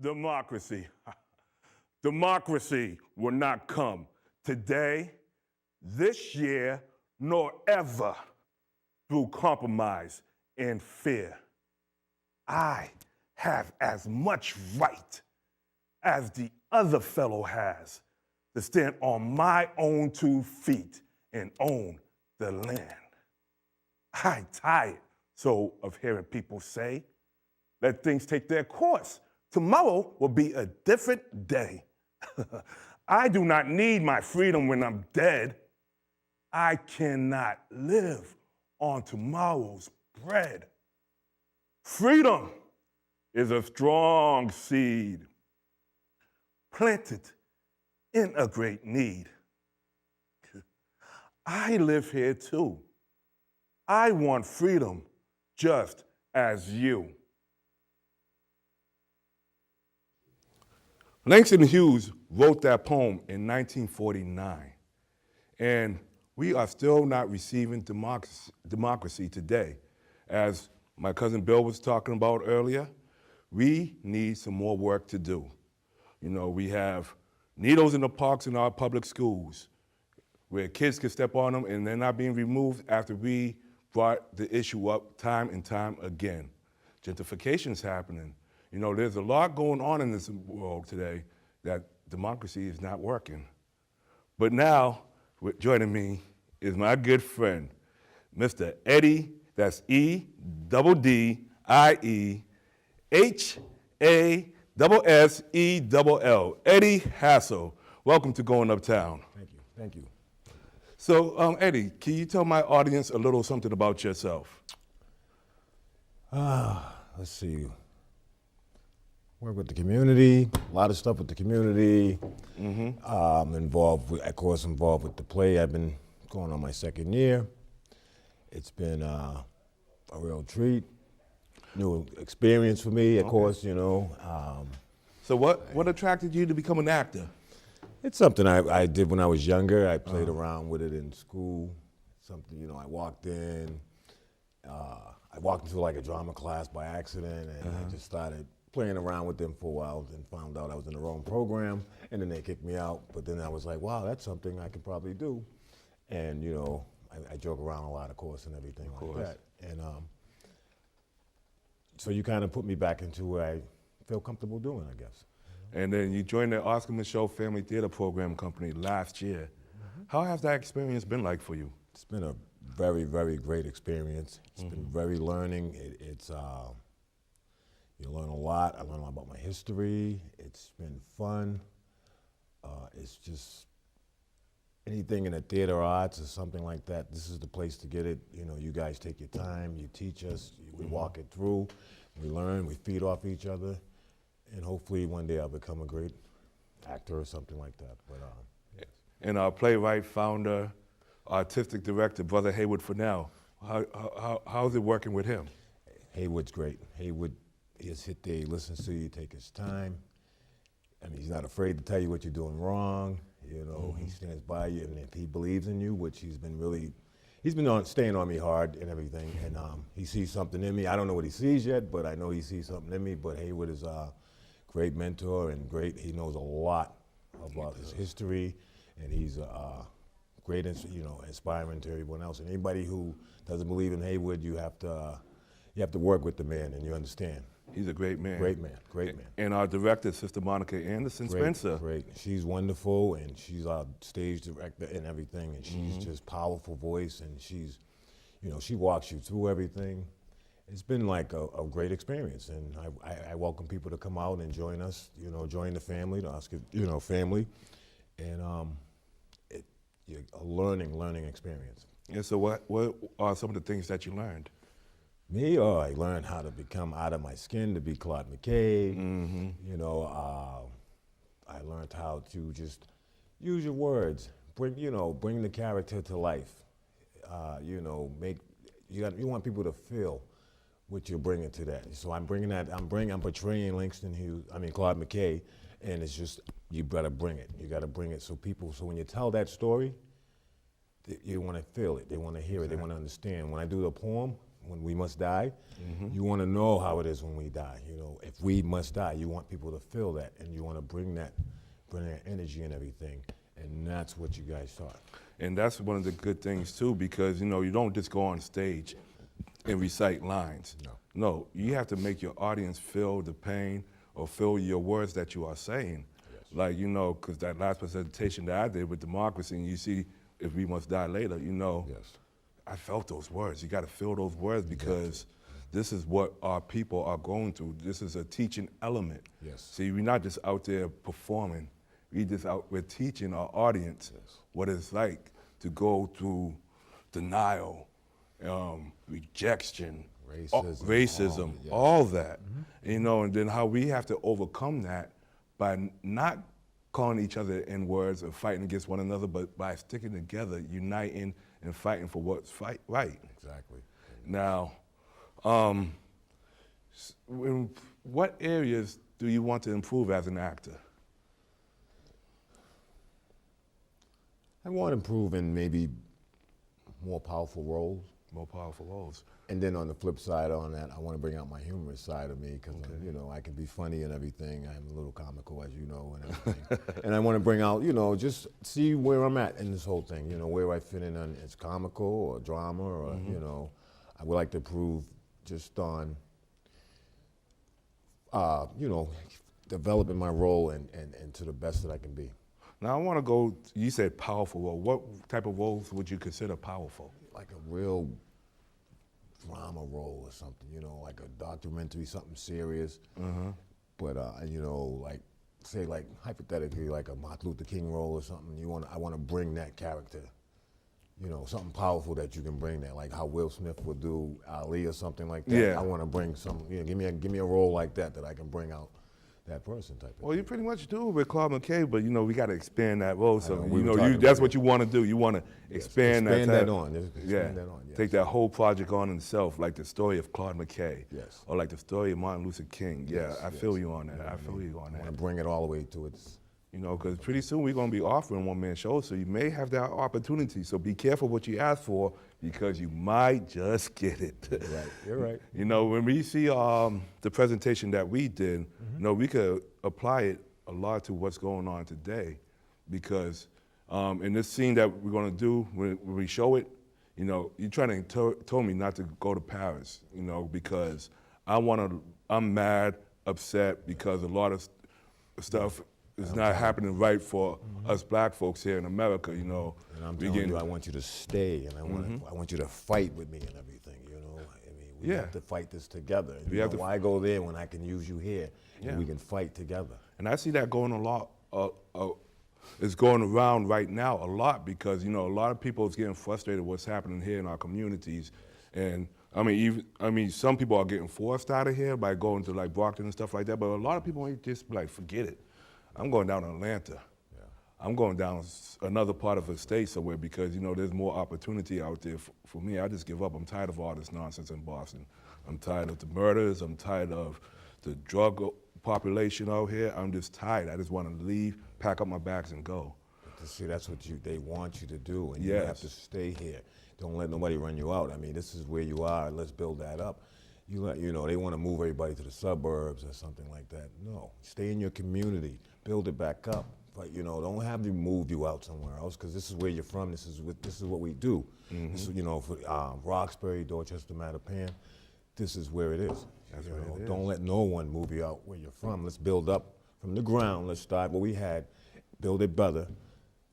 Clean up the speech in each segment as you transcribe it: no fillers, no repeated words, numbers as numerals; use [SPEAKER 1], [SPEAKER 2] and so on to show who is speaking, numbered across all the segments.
[SPEAKER 1] Democracy. Democracy will not come today, this year, nor ever through compromise and fear. I have as much right as the other fellow has to stand on my own 2 feet and own the land. I'm tired of hearing people say, let things take their course. Tomorrow will be a different day. I do not need my freedom when I'm dead. I cannot live on tomorrow's bread. Freedom is a strong seed planted in a great need. I live here too. I want freedom just as you. Langston Hughes wrote that poem in 1949, and we are still not receiving democracy today. As my cousin Bill was talking about earlier, we need some more work to do. You know, we have needles in the parks in our public schools where kids can step on them and they're not being removed after we brought the issue up time and time again. Gentrification is happening. You know, there's a lot going on in this world today that democracy is not working. But now, joining me is my good friend, Mr. Eddie, that's E-D-D-I-E-H-A-S-S-E-L-L, Eddie Hassel. Welcome to Going Uptown.
[SPEAKER 2] Thank you.
[SPEAKER 1] So, Eddie, can you tell my audience a little something about yourself?
[SPEAKER 2] Let's see. Work with the community, a lot of stuff with the community. Involved with the play. I've been going on my second year. It's been a real treat, new experience for me, of course, you know.
[SPEAKER 1] So what attracted you to become an actor?
[SPEAKER 2] It's something I did when I was younger. I played around with it in school. Something, you know, I walked into like a drama class by accident, and I just started playing around with them for a while and found out I was in the wrong program, and then they kicked me out. But then I was like, wow, that's something I could probably do. And, you know, I joke around a lot, of course, and everything like that. And so you kind of put me back into what I feel comfortable doing, I guess.
[SPEAKER 1] And then you joined the Oscar Micheaux Family Theater Program Company last year. How has that experience been like for you?
[SPEAKER 2] It's been a very, very great experience. It's been very learning. You learn a lot. I learn a lot about my history. It's been fun. It's just anything in the theater arts or something like that, this is the place to get it. You know, you guys take your time, you teach us, we walk it through, we learn, we feed off each other, and hopefully one day I'll become a great actor or something like that. But yes.
[SPEAKER 1] And our playwright, founder, artistic director, Brother Haywood Fennell, how's it working with him?
[SPEAKER 2] Haywood's great. Haywood, he's hit there, he listens to you, take his time. I mean, he's not afraid to tell you what you're doing wrong. You know, he stands by you, and if he believes in you, which he's been staying on me hard and everything, and he sees something in me. I don't know what he sees yet, but I know he sees something in me. But Haywood is a great mentor and he knows a lot about his history, and he's great, you know, inspiring to everyone else. And anybody who doesn't believe in Haywood, you have to work with the man, and you understand.
[SPEAKER 1] He's a great man.
[SPEAKER 2] Great man, great man.
[SPEAKER 1] And our director, Sister Monica Anderson Spencer.
[SPEAKER 2] Great, she's wonderful, and she's our stage director and everything, and she's just powerful voice, and she's, you know, she walks you through everything. It's been like a great experience, and I welcome people to come out and join us, you know, join the family, the Oscar, you know, family, and a learning experience.
[SPEAKER 1] And so what are some of the things that you learned?
[SPEAKER 2] Me, I learned how to become out of my skin to be Claude McKay. You know, I learned how to just use your words, bring the character to life. You know, you want people to feel what you're bringing to that. So I'm portraying Claude McKay, and it's just, you gotta bring it. You gotta bring it so when you tell that story, you wanna feel it, they wanna hear it, they wanna understand. When I do the poem, when we must die, you want to know how it is when we die. You know, if we must die, you want people to feel that, and you want to bring that energy and everything, and that's what you guys taught.
[SPEAKER 1] And that's one of the good things too, because you know you don't just go on stage and recite lines. No, you have to make your audience feel the pain or feel your words that you are saying.
[SPEAKER 2] Yes.
[SPEAKER 1] Like, you know, because that last presentation that I did with democracy, and you see, if we must die later, you know,
[SPEAKER 2] Yes.
[SPEAKER 1] I felt those words. You got to feel those words because this is what our people are going through. This is a teaching element.
[SPEAKER 2] Yes.
[SPEAKER 1] See, we're not just out there performing. We're teaching our audience what it's like to go through denial, rejection, racism, all that. You know, and then how we have to overcome that by not calling each other in words or fighting against one another, but by sticking together, uniting and fighting for what's right.
[SPEAKER 2] Exactly.
[SPEAKER 1] Now, what areas do you want to improve as an actor?
[SPEAKER 2] I want to improve in maybe more powerful roles.
[SPEAKER 1] More powerful roles.
[SPEAKER 2] And then on the flip side on that, I want to bring out my humorous side of me because, you know, I can be funny and everything. I'm a little comical, as you know, and everything. And I want to bring out, you know, just see where I'm at in this whole thing, you know, where I fit in on it's comical or drama or, you know, I would like to improve just on, you know, developing my role and to the best that I can be.
[SPEAKER 1] Now I want to go, you said powerful role. What type of roles would you consider powerful?
[SPEAKER 2] Like a real drama role or something, you know, like a documentary, something serious. But you know, like say like hypothetically, like a Martin Luther King role or something. I want to bring that character, you know, something powerful that you can bring there, like how Will Smith would do Ali or something like that.
[SPEAKER 1] Yeah.
[SPEAKER 2] I want to bring some, you know, give me a role like that I can bring out that person type of
[SPEAKER 1] Well, you pretty much do with Claude McKay, but you know we got to expand that role. So
[SPEAKER 2] we
[SPEAKER 1] you
[SPEAKER 2] were
[SPEAKER 1] know
[SPEAKER 2] talking
[SPEAKER 1] that's
[SPEAKER 2] about
[SPEAKER 1] what you want to do. You want to expand that.
[SPEAKER 2] that on. Expand
[SPEAKER 1] Yeah.
[SPEAKER 2] that on. Yes.
[SPEAKER 1] Take that whole project on itself, like the story of Claude McKay.
[SPEAKER 2] Yes.
[SPEAKER 1] Or like the story of Martin Luther King. Yeah,
[SPEAKER 2] Yes,
[SPEAKER 1] I feel you on that. I feel you on
[SPEAKER 2] I want to
[SPEAKER 1] that.
[SPEAKER 2] bring it all the way to its.
[SPEAKER 1] You know, because pretty soon we're going to be offering one-man shows, so you may have that opportunity. So be careful what you ask for because you might just get it.
[SPEAKER 2] Right. You're right.
[SPEAKER 1] You know, when we see the presentation that we did, you know, we could apply it a lot to what's going on today because in this scene that we're going to do, when we show it, you know, you're trying to told me not to go to Paris, you know, because I'm mad, upset because a lot of stuff is not happening right for us black folks here in America, you know.
[SPEAKER 2] And I'm telling you, I want you to stay, and I want you to fight with me and everything, you know. I mean, we have to fight this together. You know, why go there when I can use you here, and we can fight together?
[SPEAKER 1] And I see that going a lot. It's going around right now a lot because you know a lot of people is getting frustrated with what's happening here in our communities, and I mean some people are getting forced out of here by going to like Brockton and stuff like that. But a lot of people ain't just like forget it. I'm going down to Atlanta. Yeah. I'm going down another part of the state somewhere because, you know, there's more opportunity out there for me. I just give up. I'm tired of all this nonsense in Boston. I'm tired of the murders. I'm tired of the drug population out here. I'm just tired. I just want to leave, pack up my bags, and go.
[SPEAKER 2] See, that's what they want you to do, and you have to stay here. Don't let nobody run you out. I mean, this is where you are. Let's build that up. You know, they want to move everybody to the suburbs or something like that. No, stay in your community, build it back up. But you know, don't have them move you out somewhere else because this is where you're from. This is what we do. This is, you know, for Roxbury, Dorchester, Mattapan. This is where it is.
[SPEAKER 1] That's
[SPEAKER 2] you
[SPEAKER 1] what
[SPEAKER 2] know,
[SPEAKER 1] it is.
[SPEAKER 2] don't let no one move you out where you're from. Let's build up from the ground. Let's start what we had, build it better,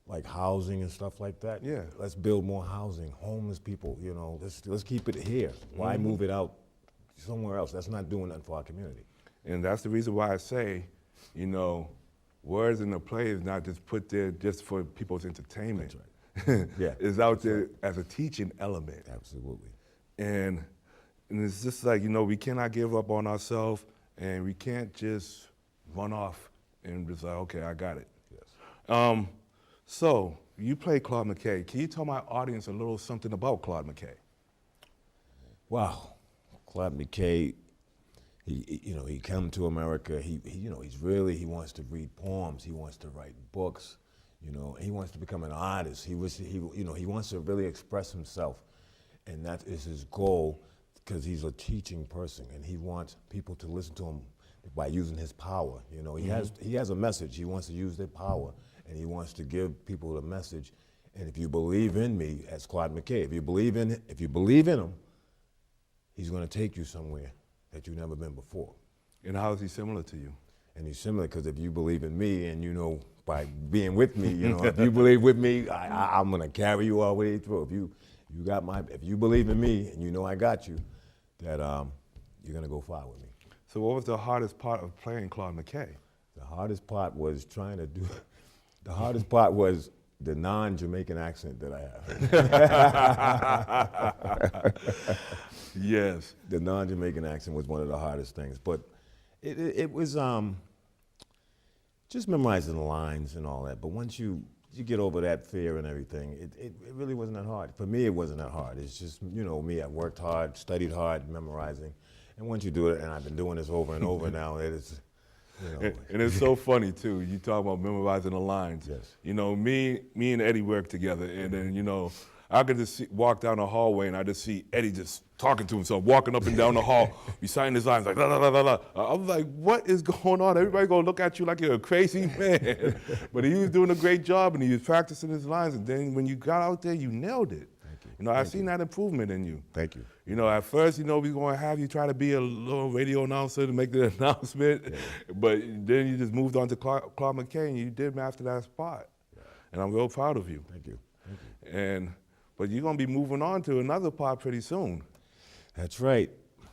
[SPEAKER 2] like housing and stuff like that.
[SPEAKER 1] Yeah.
[SPEAKER 2] Let's build more housing, homeless people. You know, let's keep it here. Why move it out somewhere else? That's not doing nothing for our community.
[SPEAKER 1] And that's the reason why I say, you know, words in the play is not just put there just for people's entertainment.
[SPEAKER 2] That's right. Yeah.
[SPEAKER 1] It's out there as a teaching element.
[SPEAKER 2] Absolutely.
[SPEAKER 1] And it's just like, you know, we cannot give up on ourselves and we can't just run off and just like, okay, I got it.
[SPEAKER 2] Yes.
[SPEAKER 1] So you play Claude McKay. Can you tell my audience a little something about Claude McKay?
[SPEAKER 2] Wow. Claude McKay, he come to America. He wants to read poems. He wants to write books. You know, he wants to become an artist. He wants to really express himself, and that is his goal. because he's a teaching person, and he wants people to listen to him by using his power. You know, he has a message. He wants to use their power, and he wants to give people the message. And if you believe in me, as Claude McKay, if you believe in him, he's going to take you somewhere that you've never been before.
[SPEAKER 1] And how is he similar to you?
[SPEAKER 2] And he's similar because if you believe in me, and you know, by being with me, you know, if you believe with me, I'm going to carry you all the way through. If you believe in me, and you know I got you, that you're going to go far with me.
[SPEAKER 1] So what was the hardest part of playing Claude McKay?
[SPEAKER 2] The hardest part was the non-Jamaican accent that I have.
[SPEAKER 1] Yes.
[SPEAKER 2] The non-Jamaican accent was one of the hardest things, but it was just memorizing the lines and all that. But once you get over that fear and everything, it really wasn't that hard. For me, it wasn't that hard. It's just, you know, me, I worked hard, studied hard, memorizing. And once you do it, and I've been doing this over and over now, it's, you know.
[SPEAKER 1] And it's so funny, too. You talk about memorizing the lines.
[SPEAKER 2] Yes.
[SPEAKER 1] You know, me and Eddie worked together, and then, you know, I could just walk down the hallway, and I just see Eddie just talking to himself, walking up and down the hall, reciting his lines like, la, la, la, la, la. I was like, what is going on? Everybody gonna look at you like you're a crazy man. But he was doing a great job, and he was practicing his lines, and then when you got out there, you nailed it.
[SPEAKER 2] Thank you.
[SPEAKER 1] You know, I've seen that improvement in you.
[SPEAKER 2] Thank you.
[SPEAKER 1] You know, at first, you know, we gonna have you try to be a little radio announcer to make the announcement, yeah. But then you just moved on to Claude McKay, and you did master that spot. Yeah. And I'm real proud of you.
[SPEAKER 2] Thank you. Thank you.
[SPEAKER 1] But you're gonna be moving on to another part pretty soon.
[SPEAKER 2] That's right.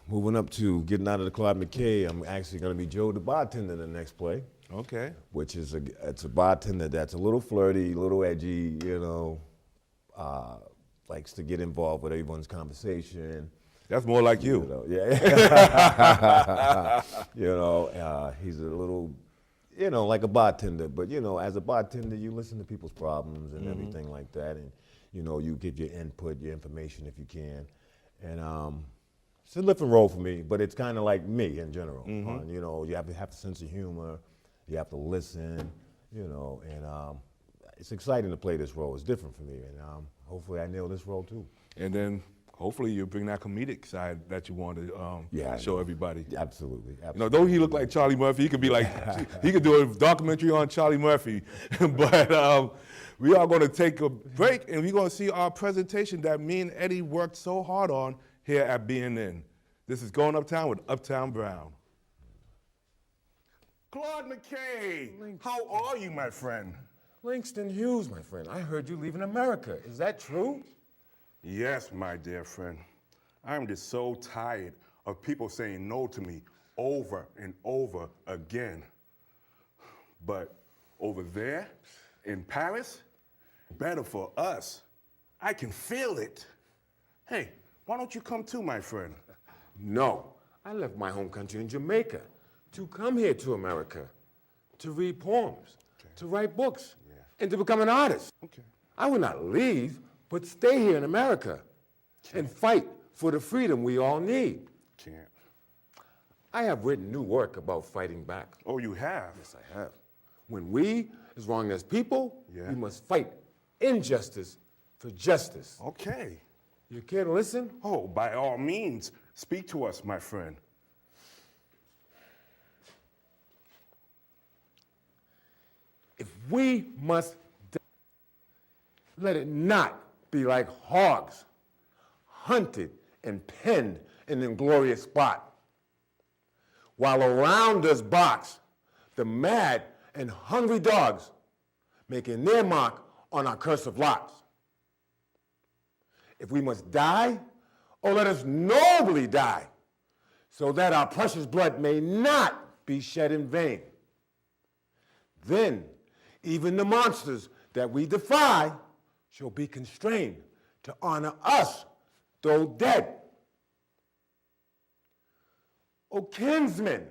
[SPEAKER 2] Moving up to getting out of the Claude McKay, I'm actually gonna be Joe the bartender in the next play.
[SPEAKER 1] Okay.
[SPEAKER 2] Which is it's a bartender that's a little flirty, a little edgy, you know, likes to get involved with everyone's conversation.
[SPEAKER 1] That's more like you.
[SPEAKER 2] You know, yeah. You know, he's a little, you know, like a bartender. But, you know, as a bartender, you listen to people's problems and everything like that. And, you know, you give your input, your information if you can. And it's a different role for me, but it's kind of like me in general. You know, you have to have a sense of humor. You have to listen, you know, and it's exciting to play this role. It's different for me, and hopefully I nail this role too.
[SPEAKER 1] And then hopefully you bring that comedic side that you want to show everybody.
[SPEAKER 2] Absolutely, absolutely.
[SPEAKER 1] You know, though he look like Charlie Murphy, he could be like, he could do a documentary on Charlie Murphy. But we are going to take a break, and we're going to see our presentation that me and Eddie worked so hard on here at BNN. This is Going Uptown with Uptown Brown. Claude McKay, how are you, my friend?
[SPEAKER 2] Langston Hughes, my friend, I heard you leaving America. Is that true?
[SPEAKER 1] Yes, my dear friend. I'm just so tired of people saying no to me over and over again. But over there in Paris, better for us. I can feel it. Hey, why don't you come too, my friend?
[SPEAKER 2] No, I left my home country in Jamaica to come here to America, to read poems, to write books, and to become an artist.
[SPEAKER 1] Okay.
[SPEAKER 2] I will not leave, but stay here in America and fight for the freedom we all need.
[SPEAKER 1] Can't.
[SPEAKER 2] I have written new work about fighting back.
[SPEAKER 1] Oh, you have?
[SPEAKER 2] Yes, I have. When we, as wrong as people, we must fight injustice for justice.
[SPEAKER 1] Okay.
[SPEAKER 2] You care to listen?
[SPEAKER 1] Oh, by all means, speak to us, my friend.
[SPEAKER 2] If we must die, let it not be like hogs, hunted and penned in an inglorious spot, while around us box the mad and hungry dogs, making their mark on our cursive lots. If we must die, oh, let us nobly die, so that our precious blood may not be shed in vain. Then, even the monsters that we defy shall be constrained to honor us, though dead. O kinsmen,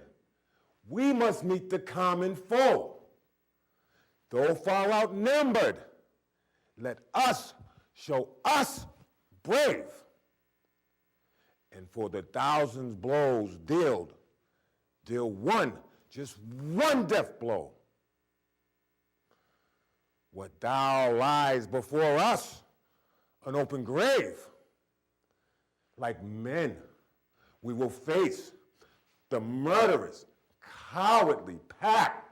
[SPEAKER 2] we must meet the common foe. Though far outnumbered, let us show us brave. And for the thousands blows deal one, just one death blow. What thou lies before us, an open grave. Like men, We will face the murderous, cowardly pack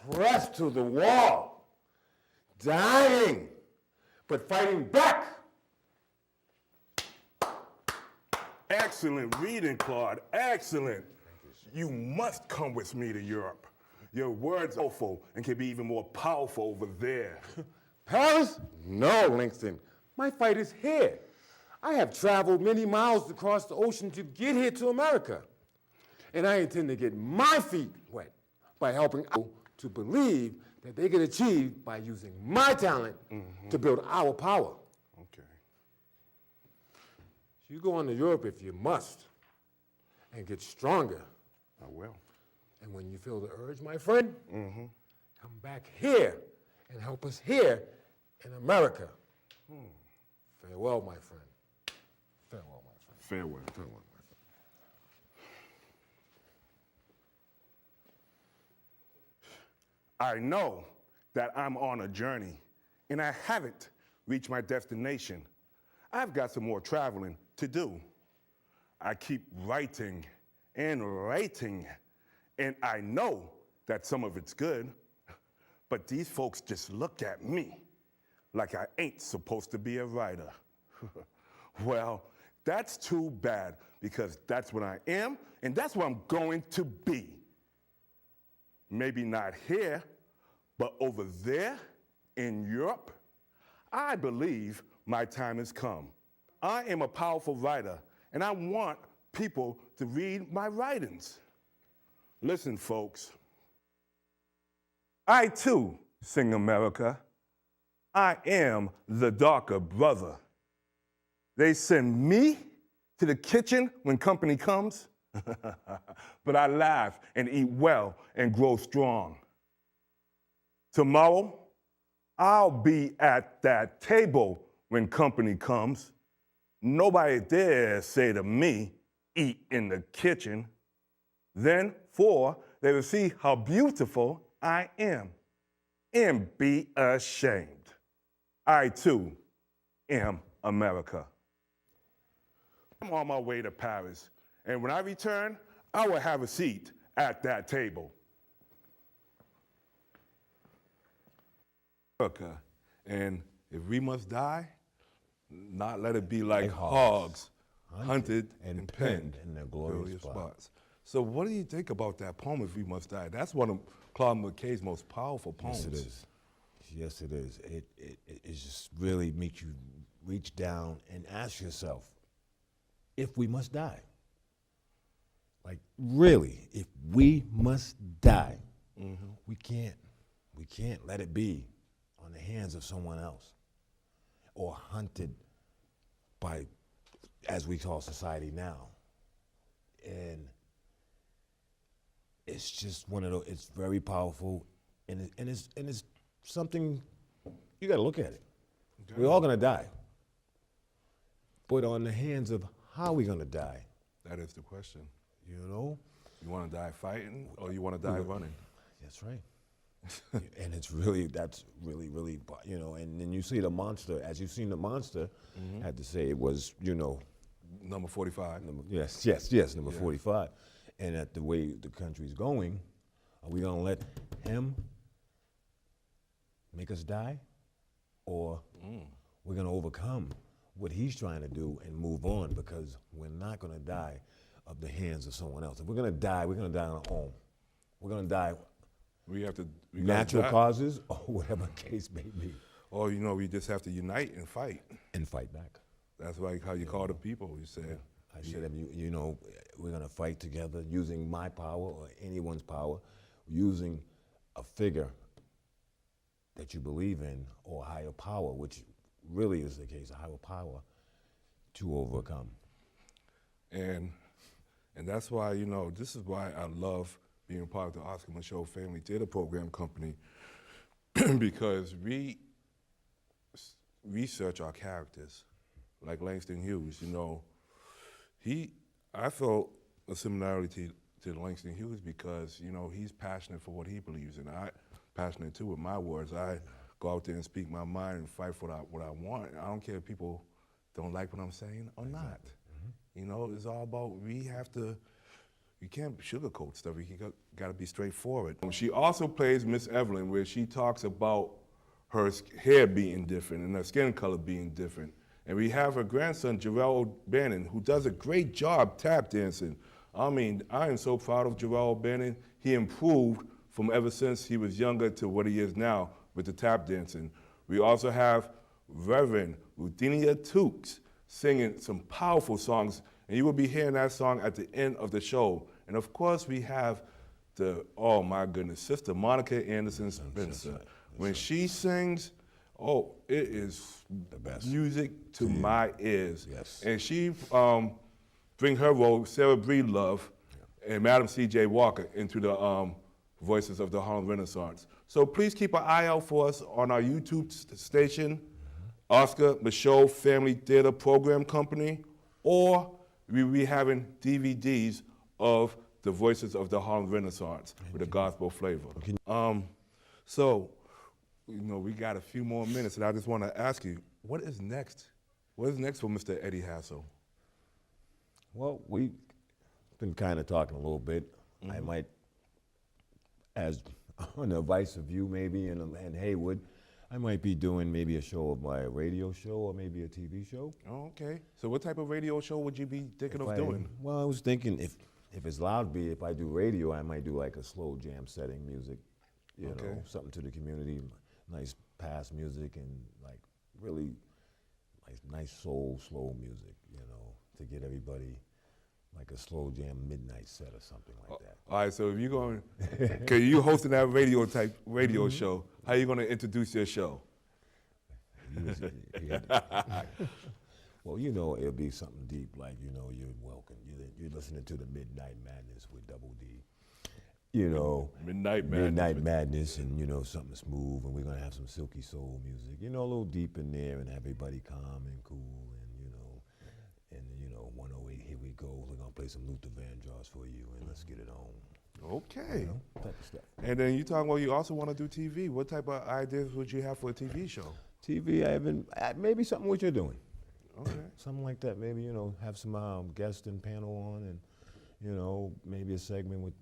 [SPEAKER 2] pressed to the wall, dying, but fighting back.
[SPEAKER 1] Excellent reading, Claude. Excellent. You must come with me to Europe. Your words are powerful and can be even more powerful over there.
[SPEAKER 2] Paris? No, Langston. My fight is here. I have traveled many miles across the ocean to get here to America. And I intend to get my feet wet by helping people to believe that they can achieve by using my talent to build our power.
[SPEAKER 1] Okay.
[SPEAKER 2] You go on to Europe if you must and get stronger.
[SPEAKER 1] I will.
[SPEAKER 2] And when you feel the urge, my friend, come back here and help us here in America. Farewell, my friend. Farewell, my friend.
[SPEAKER 1] Farewell. Farewell, my friend. I know that I'm on a journey and I haven't reached my destination. I've got some more traveling to do. I keep writing and writing, and I know that some of it's good, but these folks just look at me like I ain't supposed to be a writer. Well, that's too bad, because that's what I am, and that's what I'm going to be. Maybe not here, but over there in Europe, I believe my time has come. I am a powerful writer, and I want people to read my writings. Listen, folks. I too sing America. I am the darker brother. They send me to the kitchen when company comes, but I laugh and eat well and grow strong. Tomorrow, I'll be at that table when company comes. Nobody dare say to me, eat in the kitchen. Then, they will see how beautiful I am and be ashamed. I too am America. I'm on my way to Paris, and when I return, I will have a seat at that table. America, and if we must die, not let it be like hogs, hunted and penned
[SPEAKER 2] in their glorious spots.
[SPEAKER 1] So what do you think about that poem, If We Must Die? That's one of Claude McKay's most powerful poems.
[SPEAKER 2] Yes, it is. Yes, it is. It just really makes you reach down and ask yourself, if we must die. Like, really, if we must die, we can't let it be on the hands of someone else or hunted by, as we call society now. And it's just one of those, it's very powerful, and it's something, you gotta look at it. We're all gonna die. But on the hands of how we gonna die?
[SPEAKER 1] That is the question.
[SPEAKER 2] You know?
[SPEAKER 1] You wanna die fighting, or you wanna die running?
[SPEAKER 2] That's right. And that's really, you know, and then you see the monster, as you've seen the monster, I had to say it was, you know.
[SPEAKER 1] Number 45.
[SPEAKER 2] Yes, number 45. And at the way the country's going, are we gonna let him make us die? Or we're gonna overcome what he's trying to do and move on, because we're not gonna die of the hands of someone else. If we're gonna die on our own. We're gonna die natural causes or whatever case may be.
[SPEAKER 1] Or, you know, we just have to unite and fight.
[SPEAKER 2] And fight back.
[SPEAKER 1] That's like how you call the people, you said.
[SPEAKER 2] I said, you know, we're gonna fight together using my power or anyone's power, using a figure that you believe in or a higher power, which really is the case, a higher power, to overcome.
[SPEAKER 1] And that's why, you know, this is why I love being part of the Oscar Micheaux Family Theater Program Company, because we research our characters. Like Langston Hughes, you know, I felt a similarity to Langston Hughes because, you know, he's passionate for what he believes in. I'm passionate too with my words. I go out there and speak my mind and fight for what I want. I don't care if people don't like what I'm saying or not. You know, it's all about you can't sugarcoat stuff. You got to be straightforward. She also plays Miss Evelyn, where she talks about her hair being different and her skin color being different. And we have her grandson, Jarrell Bannon, who does a great job tap dancing. I mean, I am so proud of Jarrell Bannon. He improved from ever since he was younger to what he is now with the tap dancing. We also have Reverend Ruthenia Tukes singing some powerful songs, and you will be hearing that song at the end of the show. And of course, we have oh my goodness, Sister Monica Anderson Spencer. When she sings, oh, it is
[SPEAKER 2] the best
[SPEAKER 1] music to my ears.
[SPEAKER 2] Yes.
[SPEAKER 1] And she bring her role, Sarah Breedlove, and Madam C.J. Walker into the Voices of the Harlem Renaissance. So please keep an eye out for us on our YouTube station, Oscar Michaud Family Theater Program Company, or we will be having DVDs of the Voices of the Harlem Renaissance with a gospel flavor. So, you know, we got a few more minutes, and I just want to ask you, what is next? What is next for Mr. Eddie Hassel?
[SPEAKER 2] Well, we've been kind of talking a little bit. I might, as on the advice of you maybe and Haywood, I might be doing maybe a show of my radio show or maybe a TV show.
[SPEAKER 1] Oh, okay. So what type of radio show would you be thinking of doing?
[SPEAKER 2] Well, I was thinking if it's loud, if I do radio, I might do like a slow jam setting music, you know, something to the community, nice past music and like really nice soul, slow music, you know, to get everybody like a slow jam midnight set or something like that.
[SPEAKER 1] All right, so if you're going, okay, you hosting that radio show, how are you going to introduce your show?
[SPEAKER 2] Well, you know, it'll be something deep, like, you know, you're welcome. You're listening to the Midnight Madness with Double D. You know,
[SPEAKER 1] Midnight Madness,
[SPEAKER 2] and, you know, something smooth, and we're going to have some silky soul music, you know, a little deep in there, and everybody calm and cool, and, you know, 108, here we go. We're going to play some Luther Vandross for you, and let's get it on.
[SPEAKER 1] Okay.
[SPEAKER 2] You know, type of stuff.
[SPEAKER 1] And then you talking about you also want to do TV. What type of ideas would you have for a TV show?
[SPEAKER 2] TV, maybe something what you're doing.
[SPEAKER 1] Okay.
[SPEAKER 2] Something like that. Maybe, you know, have some guests and panel on, and, you know, maybe a segment with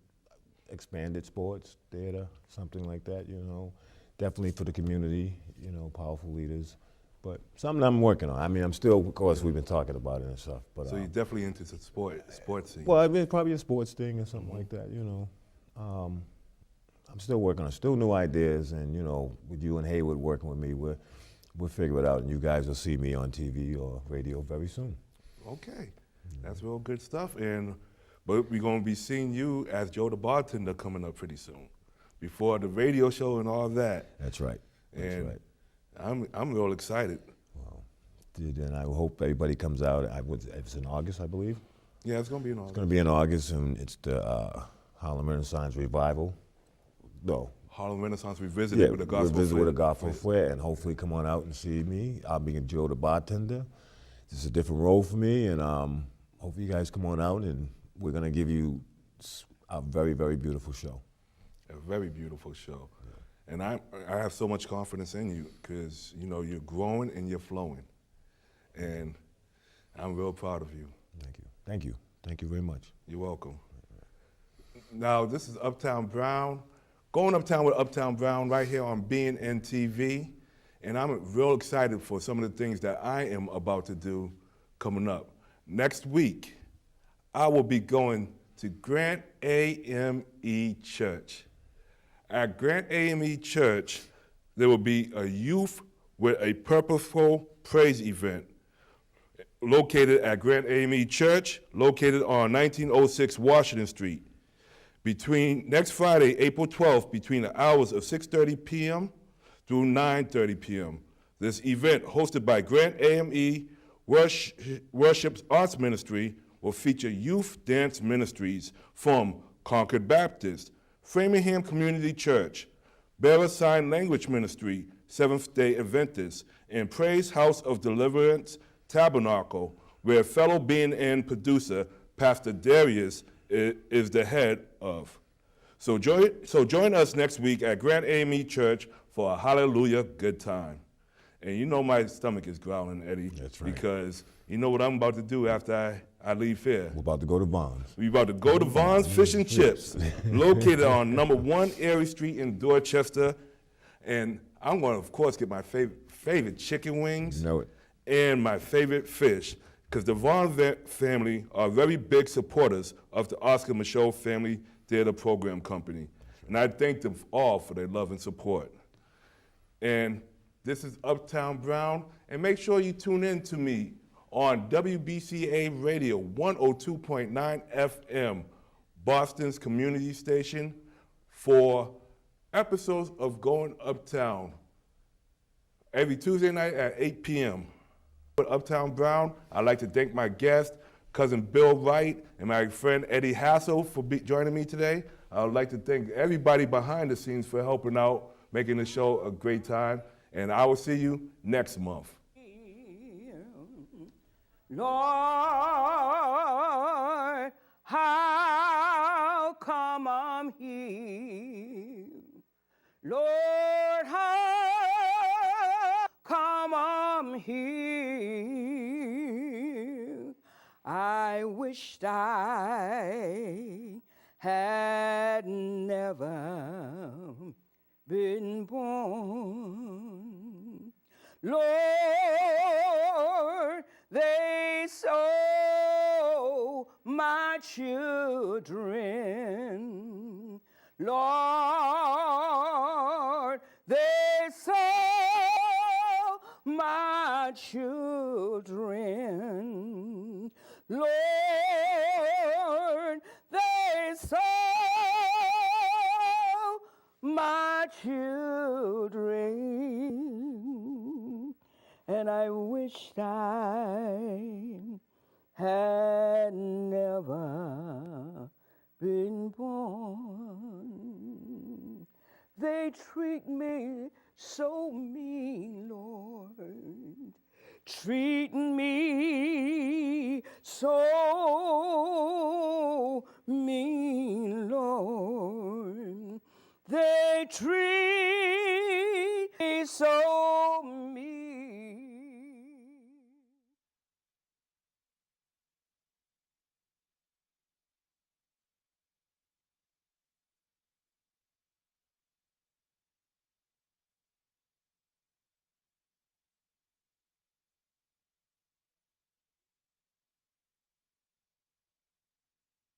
[SPEAKER 2] expanded sports, theater, something like that, you know. Definitely for the community, you know, powerful leaders. But something I'm working on. I mean, I'm still, of course, we've been talking about it and stuff. But
[SPEAKER 1] so you're definitely into the sports scene.
[SPEAKER 2] Well, I mean, probably a sports thing or something like that, you know. I'm still working on still new ideas, and, you know, with you and Haywood working with me, we'll figure it out, and you guys will see me on TV or radio very soon.
[SPEAKER 1] Okay, that's real good stuff. But we're going to be seeing you as Joe the Bartender coming up pretty soon, before the radio show and all that.
[SPEAKER 2] That's right. That's right.
[SPEAKER 1] I'm real excited.
[SPEAKER 2] Well, and I hope everybody comes out. It's in August, I believe.
[SPEAKER 1] Yeah, it's going to be in August.
[SPEAKER 2] It's going to be in August, and it's the Harlem Renaissance Revival. No.
[SPEAKER 1] Harlem Renaissance Revisited with a gospel flair.
[SPEAKER 2] With a gospel flair, and hopefully come on out and see me. I'll be Joe the Bartender. This is a different role for me, and hopefully you guys come on out, and we're going to give you a very, very beautiful show.
[SPEAKER 1] A very beautiful show. Yeah. And I have so much confidence in you because, you know, you're growing and you're flowing. And I'm real proud of you.
[SPEAKER 2] Thank you. Thank you. Thank you very much.
[SPEAKER 1] You're welcome. Now, this is Uptown Brown. Going Uptown with Uptown Brown right here on BNN TV. And I'm real excited for some of the things that I am about to do coming up. Next week, I will be going to Grant AME Church. At Grant AME Church, there will be a Youth with a Purposeful Praise event located at Grant AME Church, located on 1906 Washington Street. Next Friday, April 12th, between the hours of 6:30 p.m. through 9:30 p.m. This event, hosted by Grant AME Worship Arts Ministry, will feature youth dance ministries from Concord Baptist, Framingham Community Church, Bearer Sign Language Ministry, Seventh-day Adventist, and Praise House of Deliverance Tabernacle, where fellow BNN producer Pastor Darius is the head of. So join us next week at Grant AME Church for a hallelujah good time. And you know my stomach is growling, Eddie.
[SPEAKER 2] That's right.
[SPEAKER 1] Because you know what I'm about to do after I leave here.
[SPEAKER 2] We're about to go to Vaughn's.
[SPEAKER 1] We about to go to Vaughn's Fish and Chips, located on number 1 Erie Street in Dorchester. And I'm going to, of course, get my favorite chicken wings
[SPEAKER 2] You know it.
[SPEAKER 1] and my favorite fish, because the Vaughn family are very big supporters of the Oscar Micheaux Family Theater Program Company. And I thank them all for their love and support. And this is Uptown Brown, and make sure you tune in to me on WBCA Radio 102.9 FM, Boston's community station, for episodes of Going Uptown every Tuesday night at 8 p.m. With Uptown Brown, I'd like to thank my guest, cousin Bill Wright, and my friend Eddie Hassel for joining me today. I would like to thank everybody behind the scenes for helping out, making the show a great time, and I will see you next month.
[SPEAKER 3] Lord, how come I'm here? Lord, how come I'm here? I wished I had never been born. Lord, they sold my children. Lord, they sold my children. Lord, they sold my children. And I wished I had never been born. They treat me so mean, Lord, treating me so mean, Lord. They treat